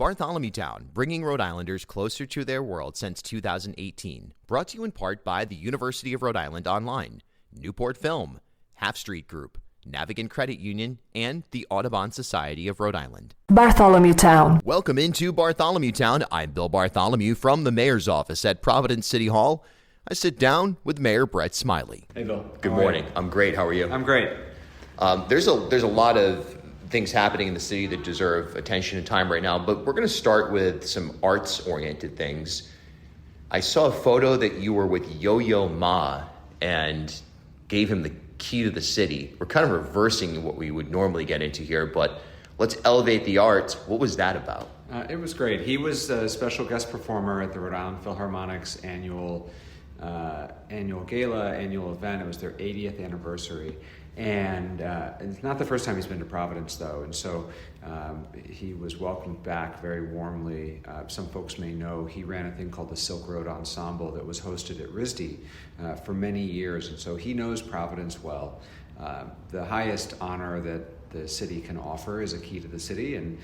Bartholomew Town, bringing Rhode Islanders closer to their world since 2018. Brought to you in part by the University of Rhode Island Online, Newport Film, Half Street Group, Navigant Credit Union, and the Audubon Society of Rhode Island. Bartholomew Town. Welcome into Bartholomew Town. I'm Bill Bartholomew from the Mayor's office at Providence City Hall. I sit down with Mayor Brett Smiley. Hey, Bill. Good morning. I'm great. How are you? I'm great. There's a lot of things happening in the city that deserve attention and time right now, but we're going to start with some arts-oriented things. I saw a photo that you were with Yo-Yo Ma and gave him the key to the city. We're kind of reversing what we would normally get into here, but let's elevate the arts. What was that about? It was great. He was a special guest performer at the Rhode Island Philharmonic's annual gala, annual event. It was their 80th anniversary. And it's not the first time he's been to Providence, though, and so he was welcomed back very warmly. Some folks may know he ran a thing called the Silk Road Ensemble that was hosted at RISD for many years, and so he knows Providence well. The highest honor that the city can offer is a key to the city, and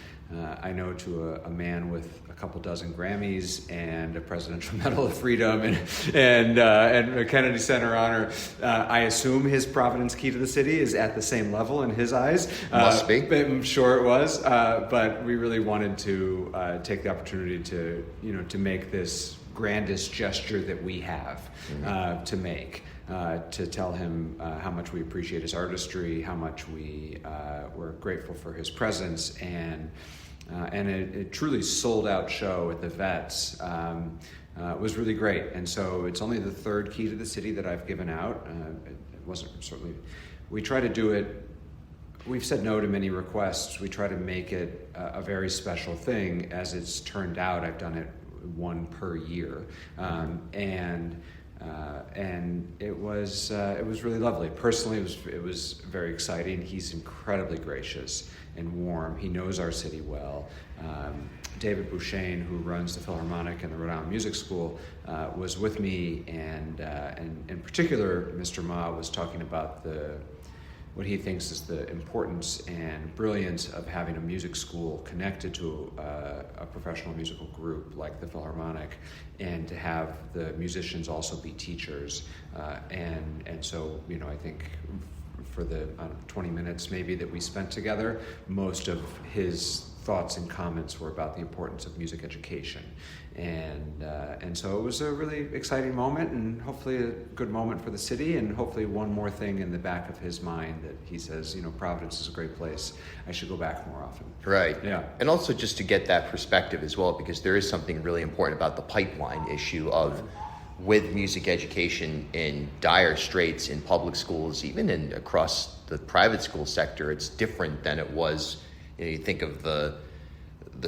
I know to a man with a couple dozen Grammys and a Presidential Medal of Freedom and a Kennedy Center honor, I assume his Providence key to the city is at the same level in his eyes. Must be. I'm sure it was, but we really wanted to take the opportunity to make this grandest gesture that we have to make. To tell him how much we appreciate his artistry, how much we're grateful for his presence, and a truly sold-out show at the Vets was really great. And so it's only the third key to the city that I've given out. It wasn't certainly. We try to do it. We've said no to many requests. We try to make it a very special thing. As it's turned out, I've done it one per year, and it was really lovely. Personally, it was very exciting. He's incredibly gracious and warm. He knows our city well. David Bouchain, who runs the Philharmonic and the Rhode Island Music School, was with me, and in particular, Mr. Ma was talking about what he thinks is the importance and brilliance of having a music school connected to a professional musical group like the Philharmonic, and to have the musicians also be teachers. And so, I think for the 20 minutes maybe that we spent together, most of his thoughts and comments were about the importance of music education. And so it was a really exciting moment, and hopefully a good moment for the city, and hopefully one more thing in the back of his mind that he says, Providence is a great place. I should go back more often. Right. Yeah. And also just to get that perspective as well, because there is something really important about the pipeline issue of with music education in dire straits in public schools, even across the private school sector. It's different than it was. You think of the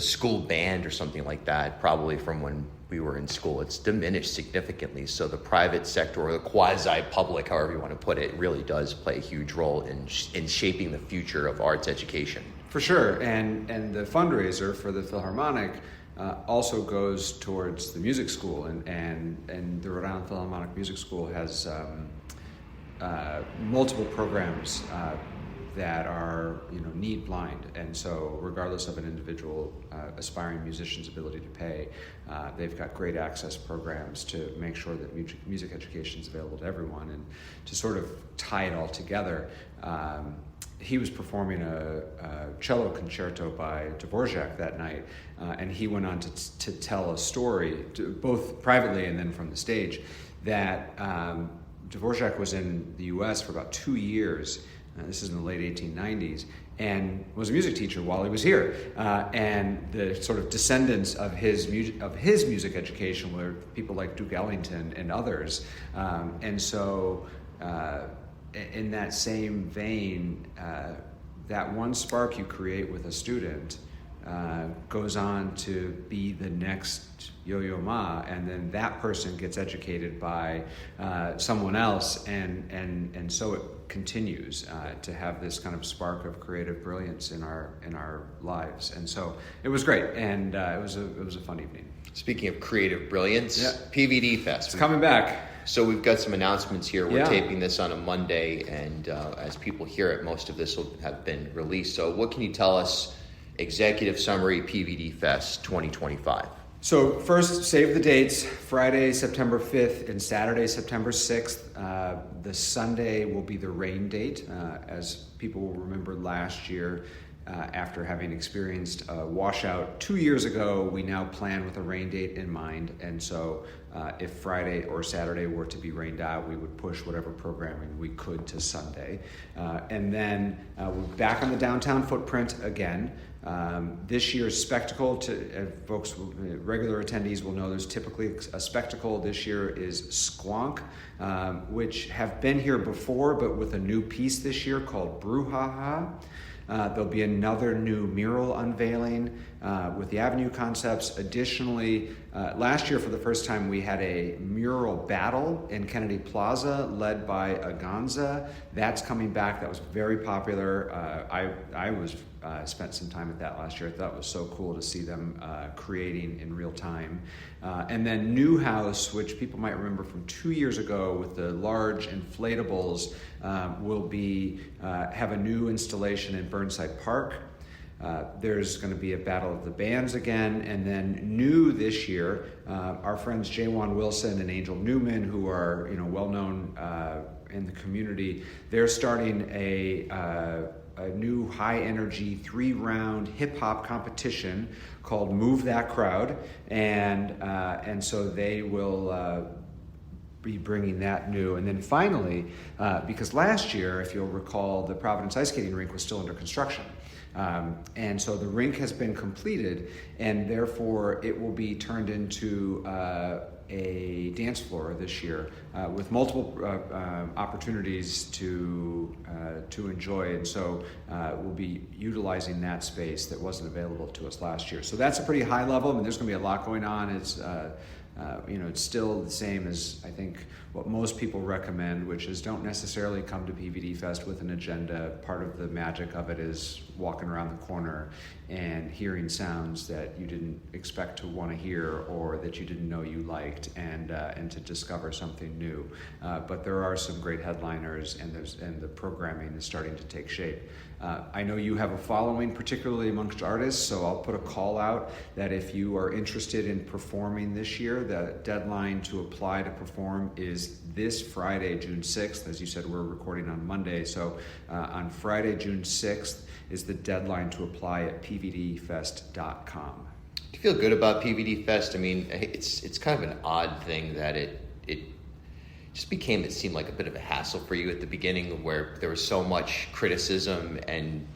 school band or something like that, probably from when we were in school. It's diminished significantly. So the private sector, or the quasi-public, however you want to put it, really does play a huge role in shaping the future of arts education. For sure, and the fundraiser for the Philharmonic also goes towards the music school, and the Rhode Island Philharmonic Music School has multiple programs that are need blind, and so regardless of an individual aspiring musician's ability to pay, they've got great access programs to make sure that music education is available to everyone. And to sort of tie it all together, he was performing a cello concerto by Dvorak that night, and he went on to tell a story, both privately and then from the stage, that Dvorak was in the U.S. for about 2 years. This is in the late 1890s, and was a music teacher while he was here. And the sort of descendants of his music education were people like Duke Ellington and others. And so, in that same vein, that one spark you create with a student goes on to be the next Yo-Yo Ma, and then that person gets educated by someone else, and so it continues to have this kind of spark of creative brilliance in our lives. And so it was great, and it was a fun evening. Speaking of creative brilliance, yeah. PVD Fest. It's coming back. So we've got some announcements here. We're Yeah. taping this on a Monday, and as people hear it, most of this will have been released. So what can you tell us executive summary PVD Fest 2025. So first, save the dates, Friday, September 5th and Saturday, September 6th. The Sunday will be the rain date. As people will remember last year, after having experienced a washout 2 years ago, we now plan with a rain date in mind. And so if Friday or Saturday were to be rained out, we would push whatever programming we could to Sunday. And then we're back on the downtown footprint again. This year's spectacle, folks, regular attendees will know there's typically a spectacle. This year is Squonk, which have been here before, but with a new piece this year called Brouhaha. There'll be another new mural unveiling with the Avenue Concepts. Additionally, last year for the first time we had a mural battle in Kennedy Plaza led by Aganza. That's coming back. That was very popular. I spent some time at that last year. I thought it was so cool to see them creating in real time. And then Newhouse, which people might remember from 2 years ago with the large inflatables, will have a new installation in Burnside Park. There's going to be a Battle of the Bands again, and then new this year, our friends Jawan Wilson and Angel Newman, who are well known in the community, they're starting a new high energy 3-round hip hop competition called Move That Crowd, and so they will be bringing that new. And then finally, because last year, if you'll recall, the Providence ice skating rink was still under construction. And so the rink has been completed, and therefore it will be turned into a dance floor this year with multiple opportunities to enjoy. And so we'll be utilizing that space that wasn't available to us last year. So that's a pretty high level. I mean, there's going to be a lot going on. It's it's still the same as I think what most people recommend, which is don't necessarily come to PVD Fest with an agenda. Part of the magic of it is walking around the corner and hearing sounds that you didn't expect to want to hear or that you didn't know you liked, and to discover something new. But there are some great headliners, and the programming is starting to take shape. I know you have a following, particularly amongst artists, so I'll put a call out that if you are interested in performing this year, the deadline to apply to perform is this Friday, June 6th. As you said, we're recording on Monday, so on Friday, June 6th is the deadline to apply at pvdfest.com. Do you feel good about PVD Fest? I mean, it's kind of an odd thing that it just became, it seemed like a bit of a hassle for you at the beginning, where there was so much criticism, and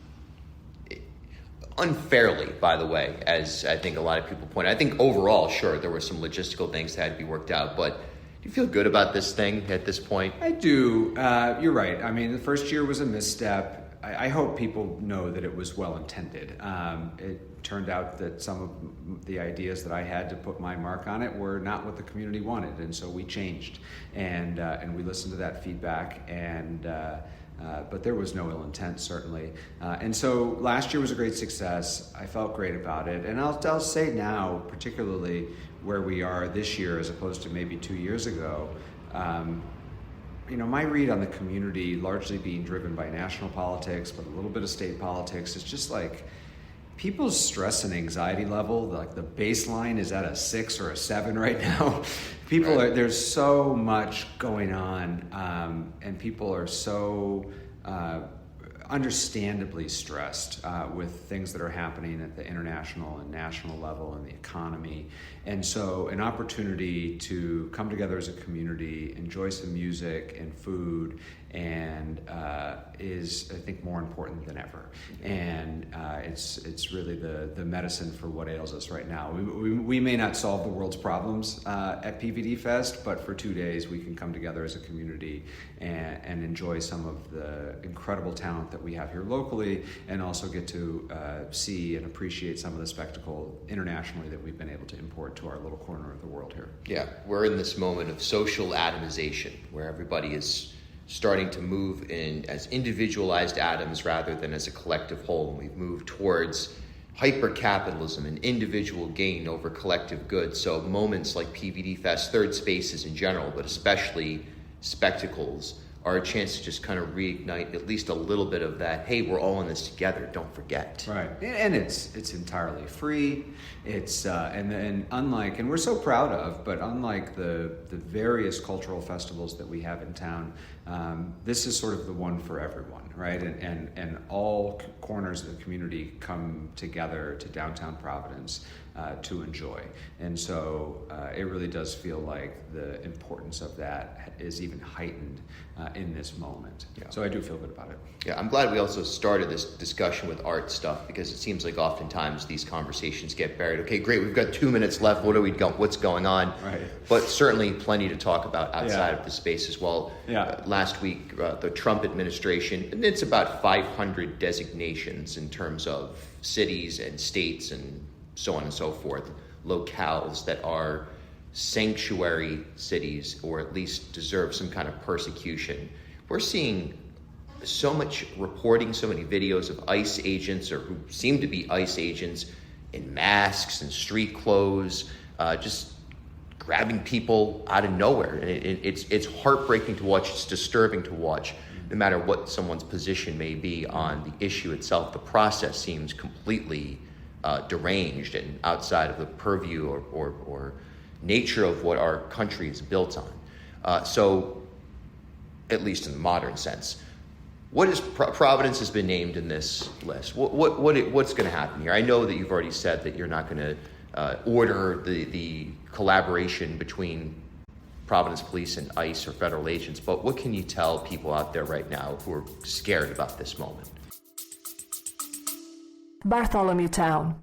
unfairly, by the way, as I think a lot of people point out. I think overall, sure, there were some logistical things that had to be worked out, but do you feel good about this thing at this point? I do. You're right. I mean, the first year was a misstep. I hope people know that it was well intended. It turned out that some of the ideas that I had to put my mark on it were not what the community wanted, and so we changed, and we listened to that feedback, but there was no ill intent, certainly. And so last year was a great success. I felt great about it, and I'll say now, particularly where we are this year as opposed to maybe 2 years ago. My read on the community largely being driven by national politics, but a little bit of state politics, is just like people's stress and anxiety level, like the baseline is at a 6 or a 7 right now. There's so much going on, and people are so understandably stressed with things that are happening at the international and national level and the economy. And so an opportunity to come together as a community, enjoy some music and food, and is, I think, more important than ever. And it's really the medicine for what ails us right now. We may not solve the world's problems at PVD Fest, but for 2 days we can come together as a community and enjoy some of the incredible talent that we have here locally, and also get to see and appreciate some of the spectacle internationally that we've been able to import to our little corner of the world here. Yeah, we're in this moment of social atomization where everybody is starting to move in as individualized atoms rather than as a collective whole. And we've moved towards hyper-capitalism and individual gain over collective good. So moments like PVD Fest, third spaces in general, but especially spectacles are a chance to just kind of reignite at least a little bit of that, hey, we're all in this together, don't forget. Right, and it's entirely free. It's and unlike, and we're so proud of, but unlike the various cultural festivals that we have in town, this is sort of the one for everyone, right? And all corners of the community come together to downtown Providence to enjoy. And so it really does feel like the importance of that is even heightened in this moment. Yeah. So I do feel good about it. Yeah, I'm glad we also started this discussion with art stuff, because it seems like oftentimes these conversations get buried. Okay, great, we've got 2 minutes left. What's going on? Right. But certainly plenty to talk about outside of the space as well. Yeah. Last week, the Trump administration, and it's about 500 designations in terms of cities and states and so on and so forth, locales that are sanctuary cities, or at least deserve some kind of persecution. We're seeing so much reporting, so many videos of ICE agents, or who seem to be ICE agents, in masks and street clothes, just grabbing people out of nowhere. And it's heartbreaking to watch. It's disturbing to watch. No matter what someone's position may be on the issue itself, the process seems completely deranged and outside of the purview or nature of what our country is built on. So, at least in the modern sense, what is Providence has been named in this list? What's going to happen here? I know that you've already said that you're not going to order the collaboration between Providence Police and ICE or federal agents, but what can you tell people out there right now who are scared about this moment? Bartholomew Town.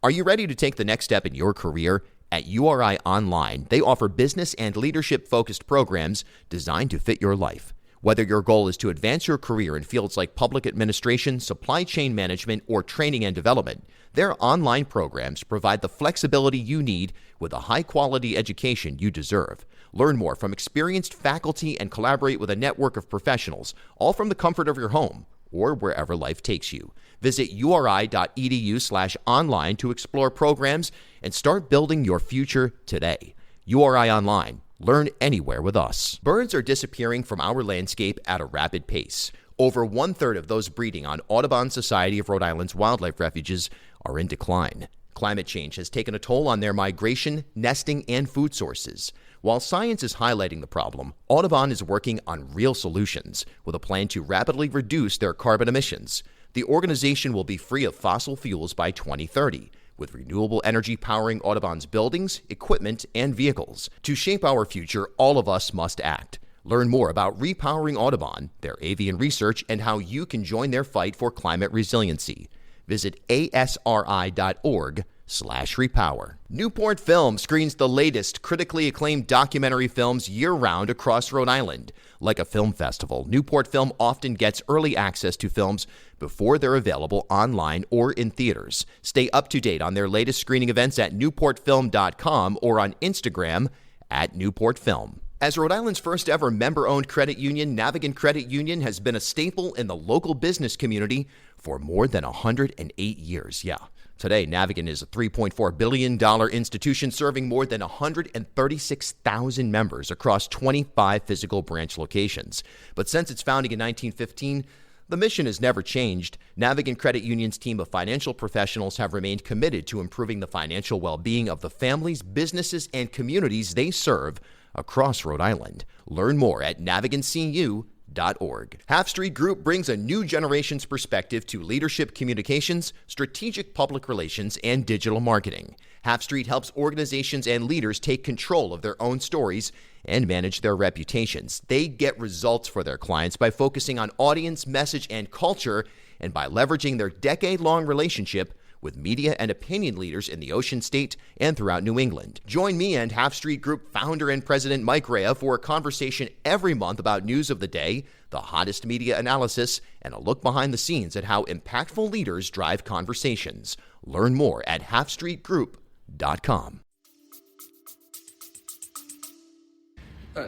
Are you ready to take the next step in your career? At URI Online, they offer business and leadership-focused programs designed to fit your life. Whether your goal is to advance your career in fields like public administration, supply chain management, or training and development, their online programs provide the flexibility you need with a high-quality education you deserve. Learn more from experienced faculty and collaborate with a network of professionals, all from the comfort of your home or wherever life takes you. Visit uri.edu/online to explore programs and start building your future today. URI Online. Learn anywhere with us. Birds are disappearing from our landscape at a rapid pace. Over 1/3 of those breeding on Audubon Society of Rhode Island's wildlife refuges are in decline. Climate change has taken a toll on their migration, nesting, and food sources. While science is highlighting the problem, Audubon is working on real solutions with a plan to rapidly reduce their carbon emissions. The organization will be free of fossil fuels by 2030, with renewable energy powering Audubon's buildings, equipment, and vehicles. To shape our future, all of us must act. Learn more about Repowering Audubon, their avian research, and how you can join their fight for climate resiliency. Visit asri.org/repower. Newport Film screens the latest critically acclaimed documentary films year-round across Rhode Island. Like a film festival, Newport Film often gets early access to films before they're available online or in theaters. Stay up to date on their latest screening events at newportfilm.com or on Instagram @NewportFilm. As Rhode Island's first ever member-owned credit union, Navigant Credit Union has been a staple in the local business community for more than 108 years. Yeah. Today, Navigant is a $3.4 billion institution serving more than 136,000 members across 25 physical branch locations. But since its founding in 1915, the mission has never changed. Navigant Credit Union's team of financial professionals have remained committed to improving the financial well-being of the families, businesses, and communities they serve across Rhode Island. Learn more at navigantcu.org. Half Street Group brings a new generation's perspective to leadership communications, strategic public relations, and digital marketing. Half Street helps organizations and leaders take control of their own stories and manage their reputations. They get results for their clients by focusing on audience, message, and culture, and by leveraging their decade-long relationship with media and opinion leaders in the Ocean State and throughout New England. Join me and Half Street Group founder and president Mike Rea for a conversation every month about news of the day, the hottest media analysis, and a look behind the scenes at how impactful leaders drive conversations. Learn more at halfstreetgroup.com.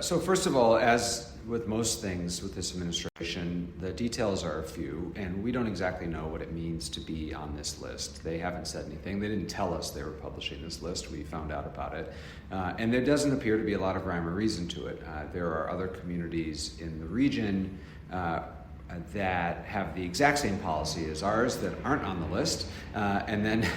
So first of all, as with most things with this administration, the details are few, and we don't exactly know what it means to be on this list. They haven't said anything. They didn't tell us they were publishing this list. We found out about it. And there doesn't appear to be a lot of rhyme or reason to it. There are other communities in the region that have the exact same policy as ours that aren't on the list. And then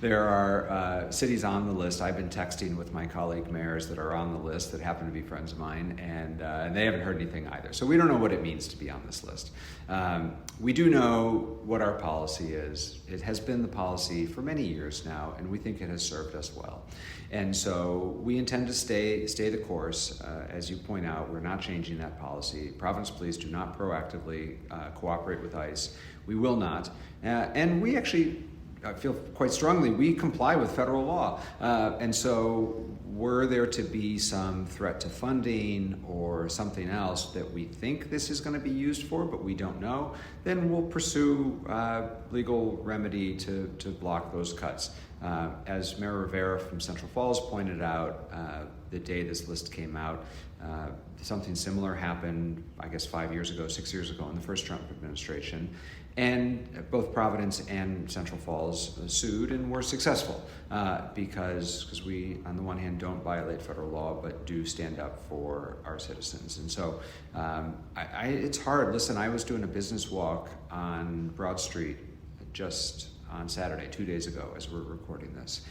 there are cities on the list. I've been texting with my colleague mayors that are on the list that happen to be friends of mine, and they haven't heard anything either. So we don't know what it means to be on this list. We do know what our policy is. It has been the policy for many years now, and we think it has served us well. And so we intend to stay the course. As you point out, we're not changing that policy. Providence police do not proactively cooperate with ICE. We will not. And we actually feel quite strongly we comply with federal law. And so were there to be some threat to funding or something else that we think this is going to be used for, but we don't know, then we'll pursue legal remedy to block those cuts. As Mayor Rivera from Central Falls pointed out the day this list came out, something similar happened, I guess 6 years ago in the first Trump administration. And both Providence and Central Falls sued and were successful because we, on the one hand, don't violate federal law, but do stand up for our citizens. And so it's hard. Listen, I was doing a business walk on Broad Street just on Saturday, 2 days ago, as we're recording this.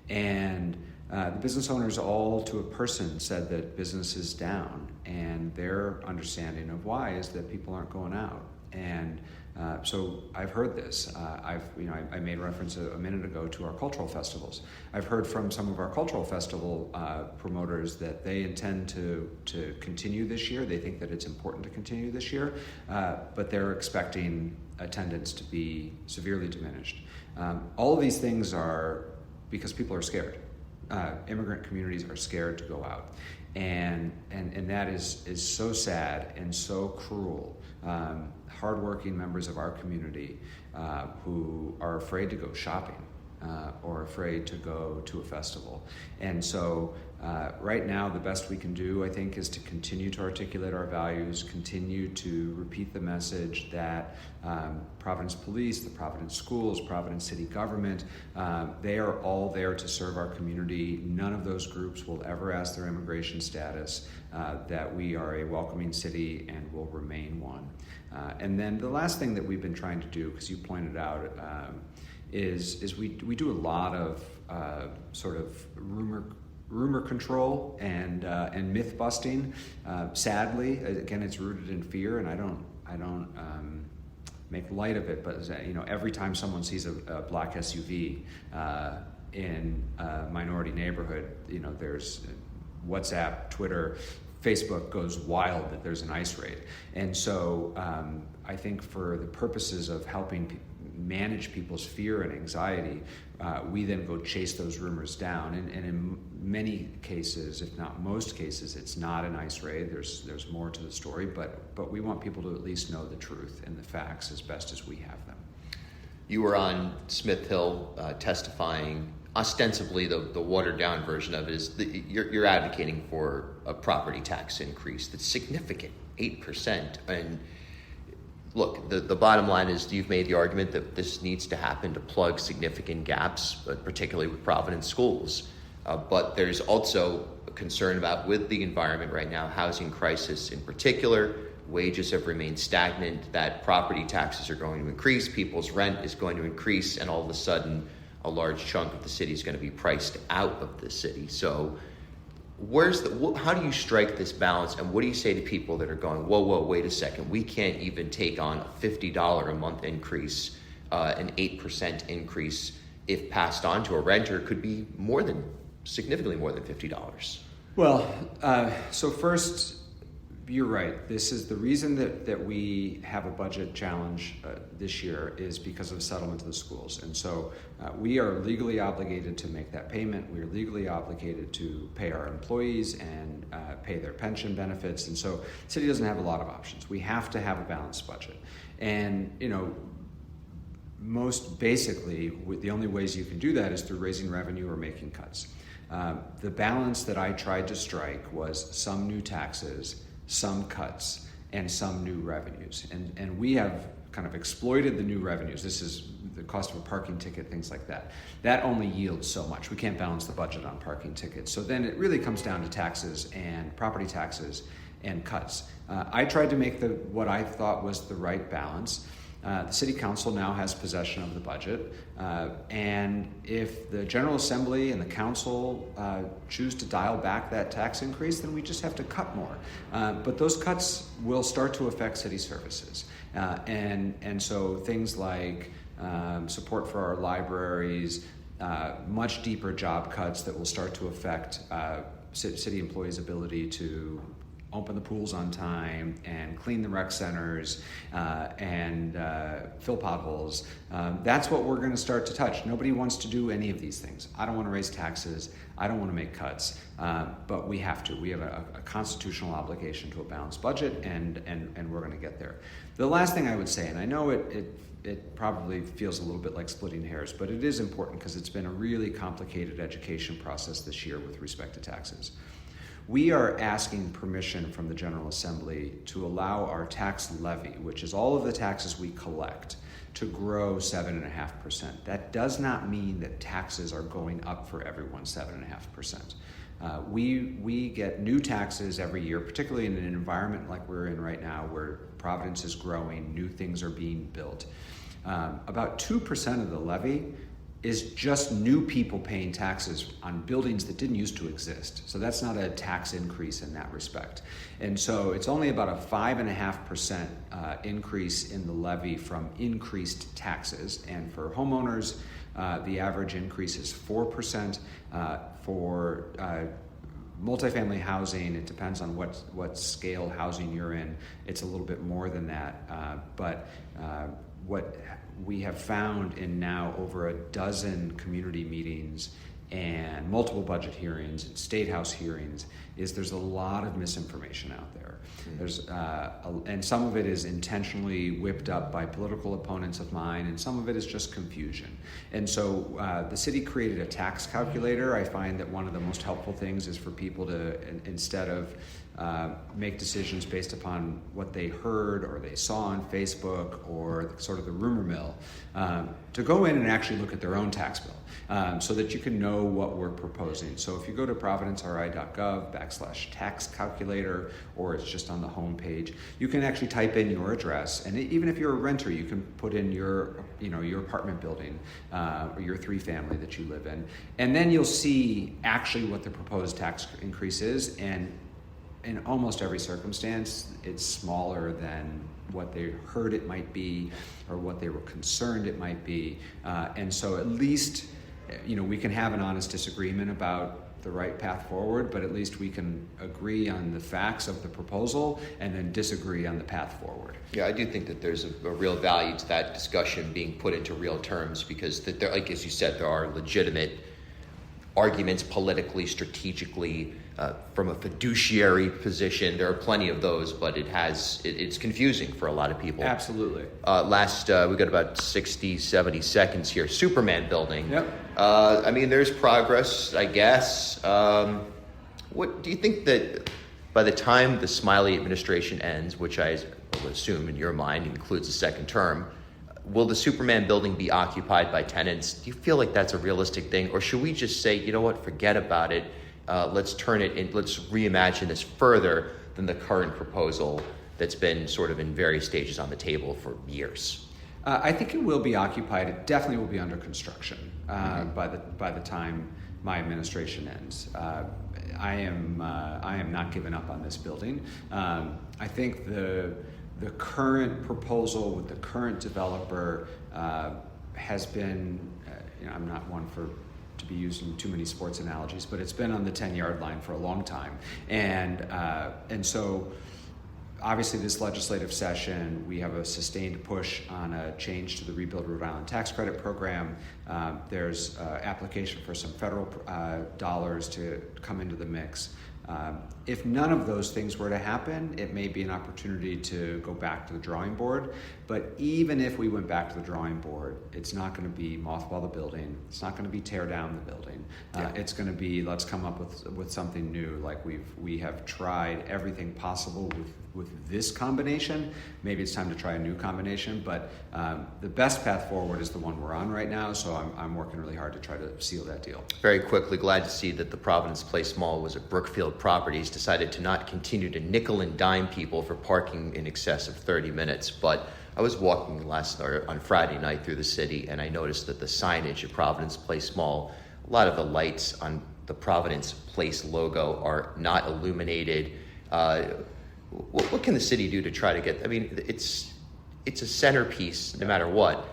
And the business owners all to a person said that business is down, and their understanding of why is that people aren't going out. And so I've heard this. I made reference a minute ago to our cultural festivals. I've heard from some of our cultural festival promoters that they intend to continue this year. They think that it's important to continue this year, but they're expecting attendance to be severely diminished. All of these things are because people are scared. Immigrant communities are scared to go out. And that is so sad and so cruel. Hardworking members of our community who are afraid to go shopping or afraid to go to a festival. And so right now, the best we can do, I think, is to continue to articulate our values, continue to repeat the message that Providence Police, the Providence Schools, Providence City Government, they are all there to serve our community. None of those groups will ever ask their immigration status, that we are a welcoming city and will remain one. And then the last thing that we've been trying to do, because you pointed out, is we do a lot of sort of rumor control and myth busting. Sadly, again, it's rooted in fear, and I don't make light of it. But every time someone sees a black SUV in a minority neighborhood, there's WhatsApp, Twitter, Facebook goes wild that there's an ICE raid. And so I think for the purposes of helping manage people's fear and anxiety, we then go chase those rumors down. And in many cases, if not most cases, it's not an ICE raid. There's more to the story, but we want people to at least know the truth and the facts as best as we have them. You were on Smith Hill testifying. Ostensibly, the watered-down version of it is that you're advocating for a property tax increase that's significant, 8%. And look, the bottom line is you've made the argument that this needs to happen to plug significant gaps, particularly with Providence schools. But there's also a concern about, with the environment right now, housing crisis in particular, wages have remained stagnant, that property taxes are going to increase, people's rent is going to increase, and all of a sudden, a large chunk of the city is going to be priced out of the city. So how do you strike this balance, and what do you say to people that are going, whoa, wait a second, we can't even take on a $50 a month increase, an 8% increase if passed on to a renter could be significantly more than $50? Well, so first, you're right. This is the reason that we have a budget challenge this year is because of settlement of the schools. And so we are legally obligated to make that payment. We are legally obligated to pay our employees and pay their pension benefits. And so the city doesn't have a lot of options. We have to have a balanced budget. And, most basically, the only ways you can do that is through raising revenue or making cuts. The balance that I tried to strike was some new taxes, some cuts, and some new revenues. And we have kind of exploited the new revenues. This is the cost of a parking ticket, things like that. That only yields so much. We can't balance the budget on parking tickets. So then it really comes down to taxes and property taxes and cuts. I tried to make what I thought was the right balance. The City Council now has possession of the budget, and if the General Assembly and the Council choose to dial back that tax increase, then we just have to cut more. But those cuts will start to affect city services, and so things like support for our libraries, much deeper job cuts that will start to affect city employees' ability to open the pools on time and clean the rec centers and fill potholes. That's what we're going to start to touch. Nobody wants to do any of these things. I don't want to raise taxes. I don't want to make cuts, but we have to. We have a constitutional obligation to a balanced budget, and we're going to get there. The last thing I would say, and I know it probably feels a little bit like splitting hairs, but it is important because it's been a really complicated education process this year with respect to taxes. We are asking permission from the General Assembly to allow our tax levy, which is all of the taxes we collect, to grow 7.5%. That does not mean that taxes are going up for everyone 7.5%. We get new taxes every year, particularly in an environment like we're in right now where Providence is growing, new things are being built. About 2% of the levy is just new people paying taxes on buildings that didn't used to exist. So that's not a tax increase in that respect. And so it's only about a 5.5% increase in the levy from increased taxes. And for homeowners, the average increase is 4%. For multifamily housing, it depends on what scale housing you're in. It's a little bit more than that. But what we have found in now over a dozen community meetings and multiple budget hearings and state house hearings is there's a lot of misinformation out there. There's and some of it is intentionally whipped up by political opponents of mine, and some of it is just confusion. And so the city created a tax calculator. I find that one of the most helpful things is for people to, instead of make decisions based upon what they heard or they saw on Facebook or sort of the rumor mill, to go in and actually look at their own tax bill so that you can know what we're proposing. So if you go to providenceri.gov/tax calculator, or it's just on the home page, you can actually type in your address. And even if you're a renter, you can put in your apartment building or your 3-family that you live in. And then you'll see actually what the proposed tax increase is. And in almost every circumstance, it's smaller than what they heard it might be or what they were concerned it might be. And so at least, we can have an honest disagreement about the right path forward, but at least we can agree on the facts of the proposal and then disagree on the path forward. Yeah, I do think that there's a real value to that discussion being put into real terms, because there, like as you said, there are legitimate arguments politically, strategically, from a fiduciary position. There are plenty of those, but it's confusing for a lot of people. Absolutely. We got about 60, 70 seconds here. Superman building. Yep. There's progress, I guess. What do you think that by the time the Smiley administration ends, which I would assume in your mind includes a second term, will the Superman building be occupied by tenants? Do you feel like that's a realistic thing? Or should we just say, you know what, forget about it. Let's turn it in, let's reimagine this further than the current proposal that's been sort of in various stages on the table for years? I think it will be occupied. It definitely will be under construction by the time my administration ends. I am not giving up on this building. I think the current proposal with the current developer has been, I'm not one to be using too many sports analogies, but it's been on the 10-yard line for a long time. And so obviously this legislative session, we have a sustained push on a change to the Rebuild Rhode Island tax credit program. There's application for some federal dollars to come into the mix. If none of those things were to happen, it may be an opportunity to go back to the drawing board. But even if we went back to the drawing board, it's not going to be mothball the building. It's not going to be tear down the building. It's going to be, let's come up with something new. Like we have tried everything possible with this combination. Maybe it's time to try a new combination. But the best path forward is the one we're on right now. So I'm working really hard to try to seal that deal. Very quickly, glad to see that the Providence Place Mall was at Brookfield Properties, decided to not continue to nickel and dime people for parking in excess of 30 minutes. But I was walking on Friday night through the city, and I noticed that the signage at Providence Place Mall, a lot of the lights on the Providence Place logo are not illuminated. What can the city do to try to get? I mean, it's a centerpiece no matter what.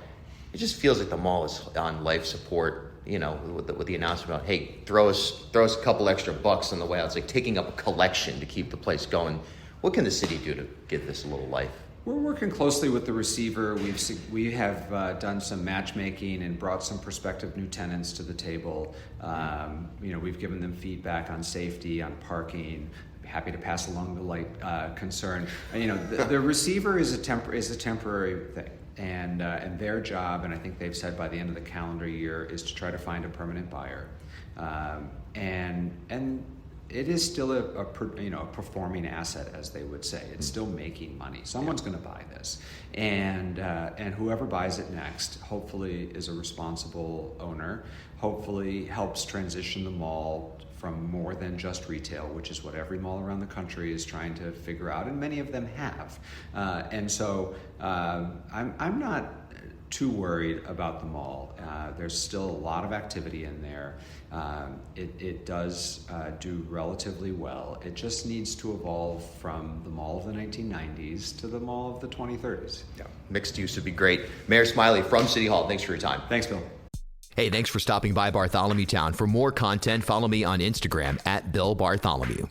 It just feels like the mall is on life support. You know, with the announcement about, hey, throw us a couple extra bucks on the way out. It's like taking up a collection to keep the place going. What can the city do to give this a little life? We're working closely with the receiver. We have done some matchmaking and brought some prospective new tenants to the table. We've given them feedback on safety, on parking. Happy to pass along the light concern. The receiver is a temporary thing. And their job, and I think they've said by the end of the calendar year, is to try to find a permanent buyer. And it is still a performing asset, as they would say. It's still making money. Someone's going to buy this, and whoever buys it next, hopefully, is a responsible owner. Hopefully, helps transition the mall from more than just retail, which is what every mall around the country is trying to figure out, and many of them have. I'm not too worried about the mall. There's still a lot of activity in there. It does do relatively well. It just needs to evolve from the mall of the 1990s to the mall of the 2030s. Yeah, mixed use would be great. Mayor Smiley from City Hall, thanks for your time. Thanks, Bill. Hey, thanks for stopping by Bartholomew Town. For more content, follow me on Instagram @BillBartholomew.